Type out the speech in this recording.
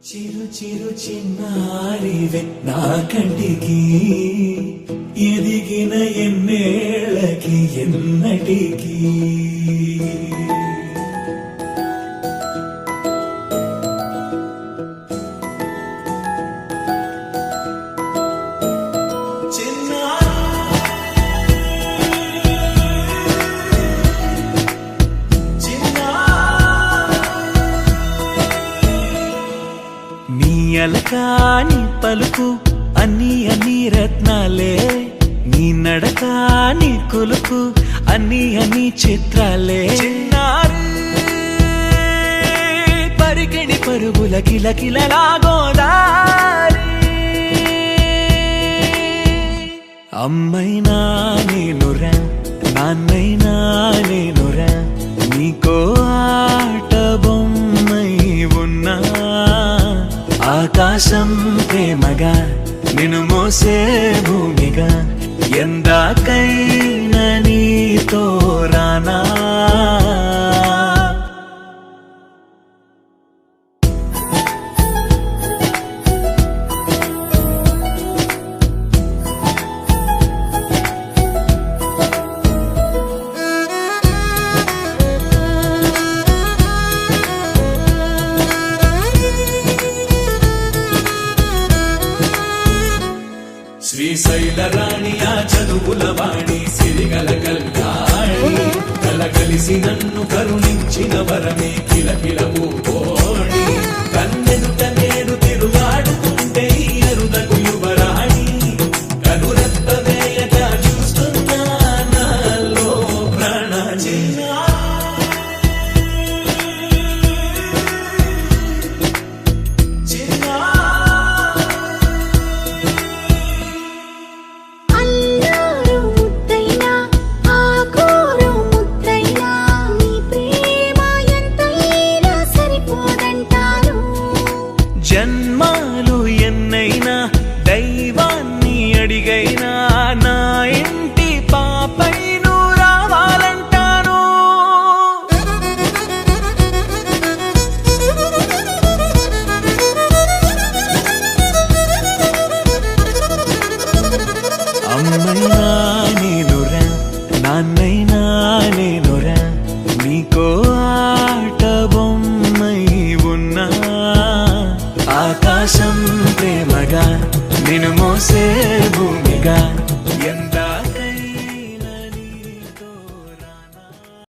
చిరు చిరు చిన్నారివే నా కంటికి ఎదిగిన ఎన్నేళ్ళకి ఎన్నటికి అలకాని పలుకు అన్ని రత్నాలే నీ నడకాని కొలుకు అన్ని చిత్రాలే పరికిణి పరుగుల కిలకిలలాగోదారి అమ్మైనా నేనురా నాన్నైనా నేనురా నీకో ఆట బొమ్మై ఉన్నా ఆకాశం ప్రేమగా నిన్ను మోసే భూమిగా ఎందాకైనా నీతో రానా శ్రీశైల రాణి ఆ చదువుల వాణి సిరిగల కల్యాణి కలగలిసి నన్ను కరుణించిన వరమే కిలకిల పూకోణి కన్నెదుట నేడు తిరుగాడుతుంటే అరుదకు యువరాణి కనురెప్ప వేయక చూస్తున్నా నాలో ప్రాణ జన్మాలు ఎన్నైనా దైవాన్ని అడిగైనా నా ఇంటి పాపై నువ్వు రావాలంటాను అమ్మైనా నేనురా నాన్నైనా నేనురా నీకో ఆట బొమ్మై ఉన్నా ఆకాశం ప్రేమగా నిన్ను మోసే భూమిగా